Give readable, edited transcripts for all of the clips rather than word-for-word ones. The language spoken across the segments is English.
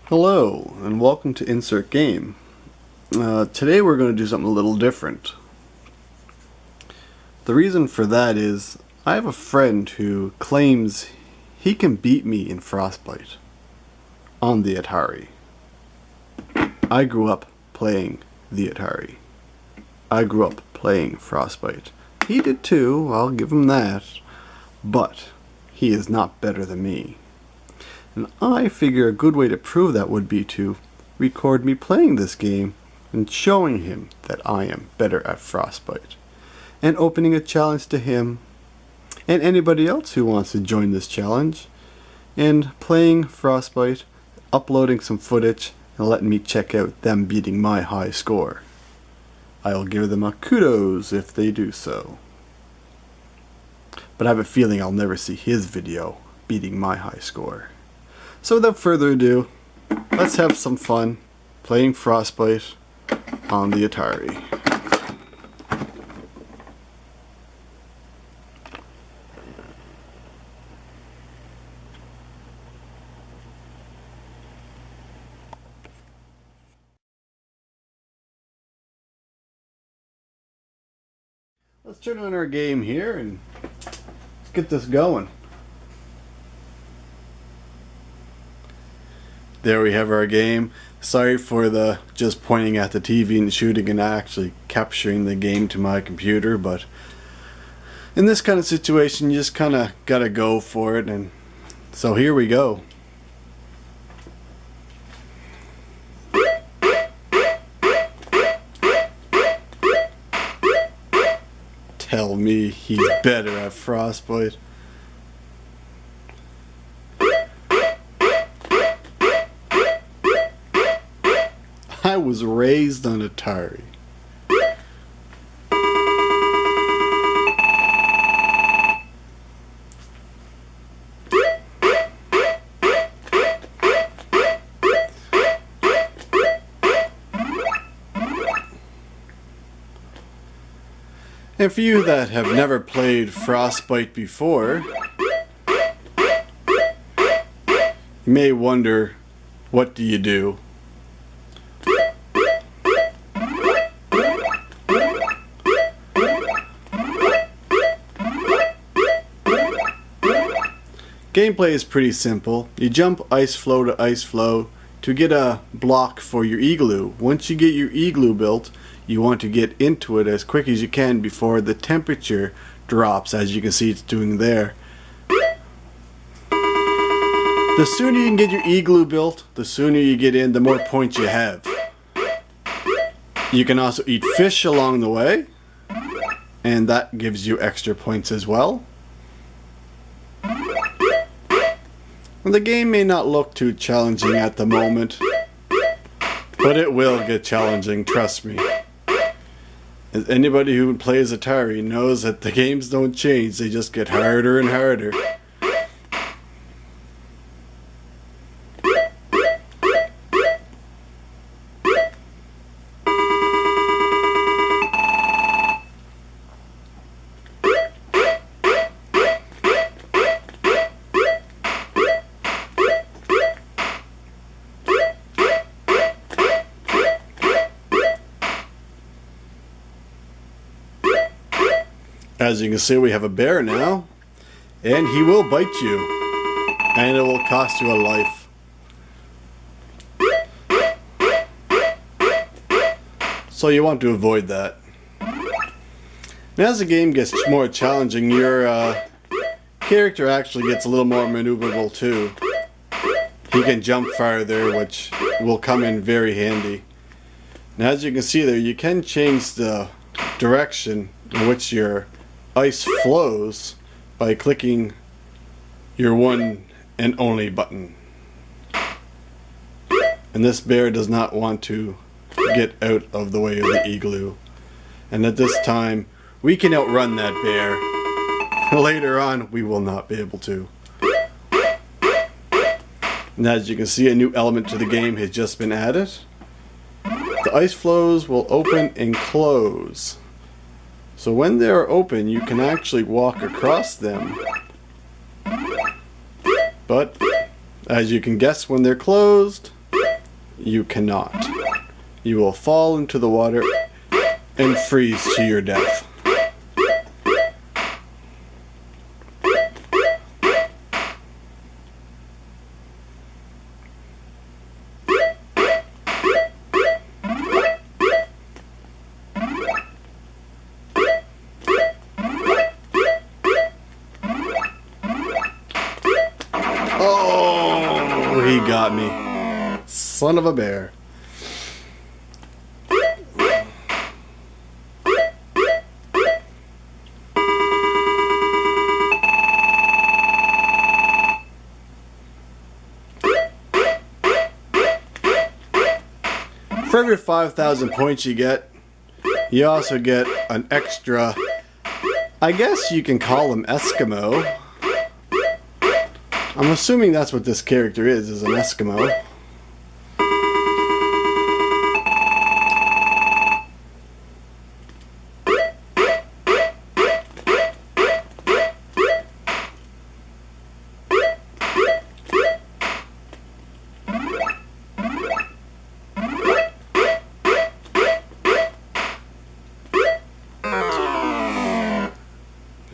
Hello, and welcome to Insert Game. Today we're going to do something a little different. The reason for that is, I have a friend who claims he can beat me in Frostbite on the Atari. I grew up playing the Atari. I grew up playing Frostbite. He did too, I'll give him that, but he is not better than me. And I figure a good way to prove that would be to record me playing this game and showing him that I am better at Frostbite. And opening a challenge to him and anybody else who wants to join this challenge. And playing Frostbite, uploading some footage, and letting me check out them beating my high score. I'll give them a kudos if they do so. But I have a feeling I'll never see his video beating my high score. So without further ado, let's have some fun playing Frostbite on the Atari. Let's turn on our game here and let's get this going. There we have our game. Sorry for the just pointing at the TV and shooting and actually capturing the game to my computer, but in this kind of situation you just kind of gotta go for it, and so here we go. Tell me he's better at Frostbite. I was raised on Atari. And for you that have never played Frostbite before, you may wonder, what do you do? Gameplay is pretty simple. You jump ice floe to ice floe to get a block for your igloo. Once you get your igloo built, you want to get into it as quick as you can before the temperature drops, as you can see it's doing there. The sooner you can get your igloo built, the sooner you get in, the more points you have. You can also eat fish along the way, and that gives you extra points as well. The game may not look too challenging at the moment, but it will get challenging, trust me. As anybody who plays Atari knows that the games don't change, they just get harder and harder. As you can see, we have a bear now, and he will bite you, and it will cost you a life. So you want to avoid that. And as the game gets more challenging, your character actually gets a little more maneuverable too. He can jump farther, which will come in very handy. Now, as you can see there, you can change the direction in which your ice flows by clicking your one and only button. And this bear does not want to get out of the way of the igloo. And at this time, we can outrun that bear. Later on, we will not be able to. And as you can see, a new element to the game has just been added. The ice flows will open and close. So when they are open, you can actually walk across them. But, as you can guess, when they're closed, you cannot. You will fall into the water and freeze to your death. Oh, he got me. Son of a bear. For every 5,000 points you get, you also get an extra, I guess you can call him Eskimo. I'm assuming that's what this character is an Eskimo.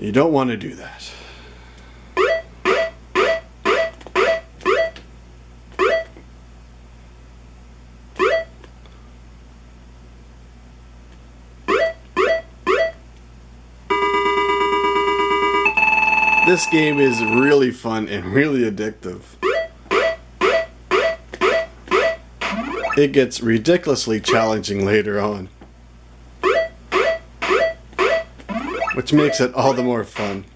You don't want to do that. This game is really fun and really addictive. It gets ridiculously challenging later on, which makes it all the more fun.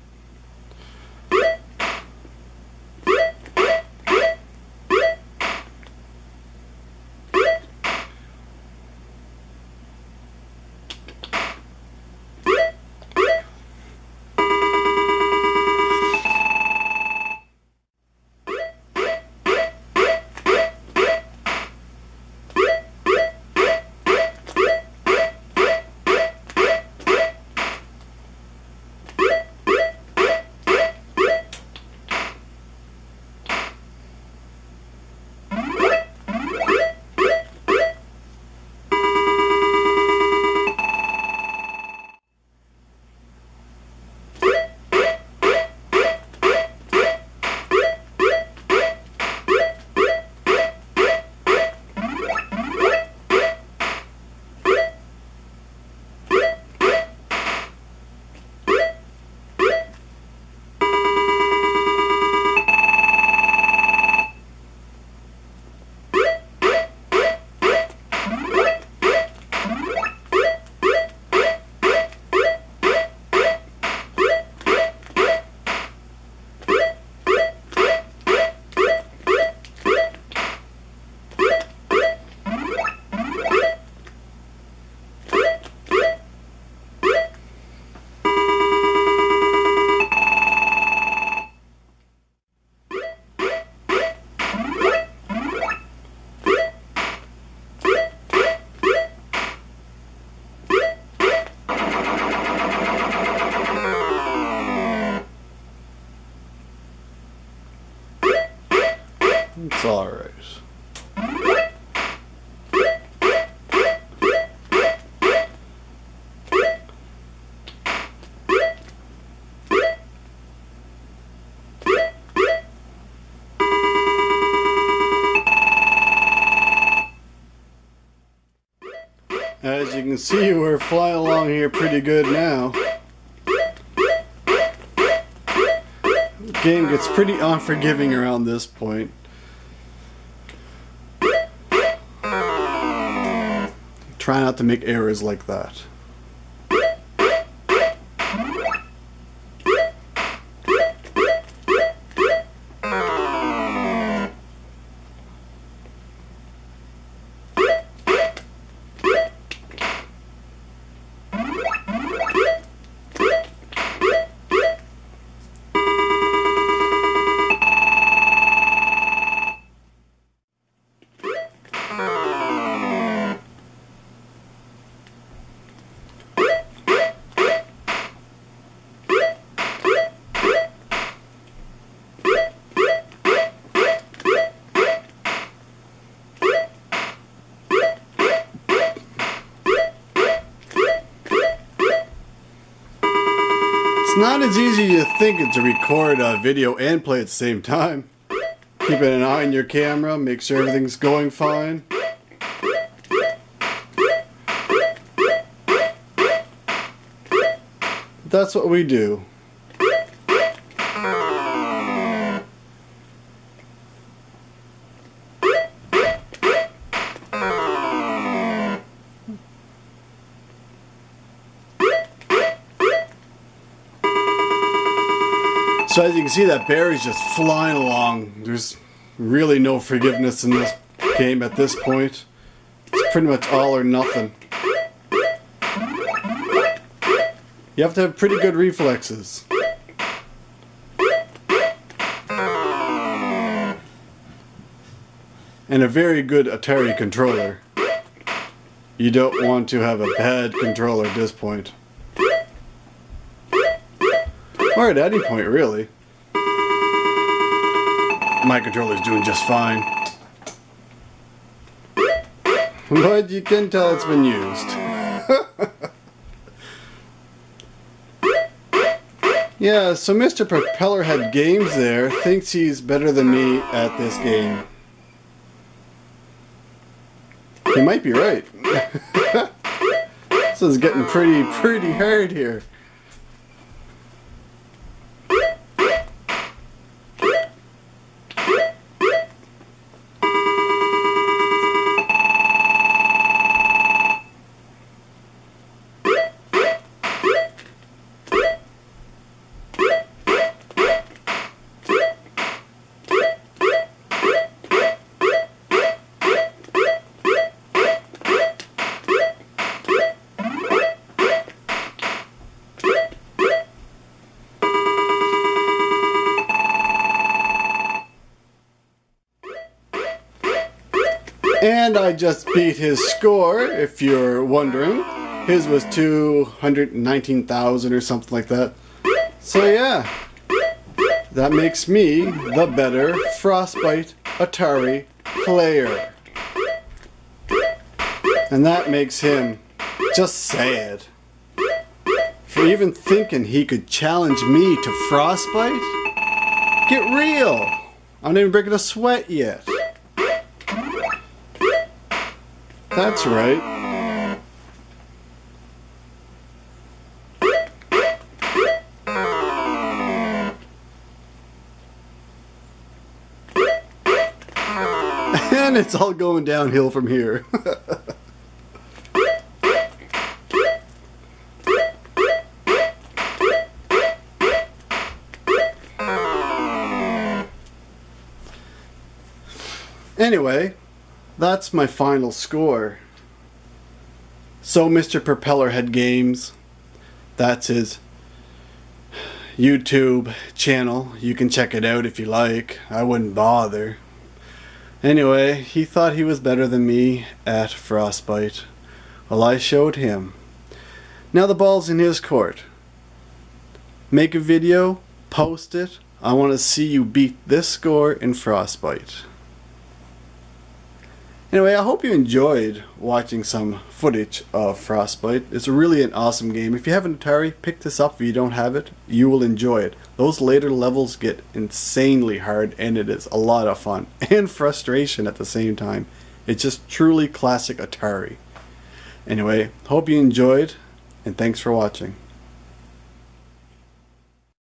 It's alright. As you can see, we're flying along here pretty good now. The game gets pretty unforgiving around this point. try not to make errors like that. It's not as easy as you think to record a video and play at the same time. Keeping an eye on your camera, make sure everything's going fine. That's what we do. So as you can see, that bear is just flying along. There's really no forgiveness in this game at this point. It's pretty much all or nothing. You have to have pretty good reflexes. And a very good Atari controller. You don't want to have a bad controller at this point. Or at any point, really. My controller's doing just fine. But you can tell it's been used. Yeah, so Mr. Propellerhead Games there thinks he's better than me at this game. He might be right. This is getting pretty hard here. And I just beat his score, if you're wondering. His was 219,000 or something like that. So yeah, that makes me the better Frostbite Atari player. And that makes him just sad. For even thinking he could challenge me to Frostbite? Get real! I'm not even breaking a sweat yet. That's right. And it's all going downhill from here. Anyway, that's my final score. So Mr. Propellerhead Games, that's his YouTube channel. You can check it out if you like. I wouldn't bother. Anyway, he thought he was better than me at Frostbite. Well, I showed him. Now the ball's in his court. Make a video, post it. I want to see you beat this score in Frostbite. Anyway, I hope you enjoyed watching some footage of Frostbite. It's really an awesome game. If you have an Atari, pick this up. If you don't have it, you will enjoy it. Those later levels get insanely hard, and it is a lot of fun and frustration at the same time. It's just truly classic Atari. Anyway, hope you enjoyed, and thanks for watching.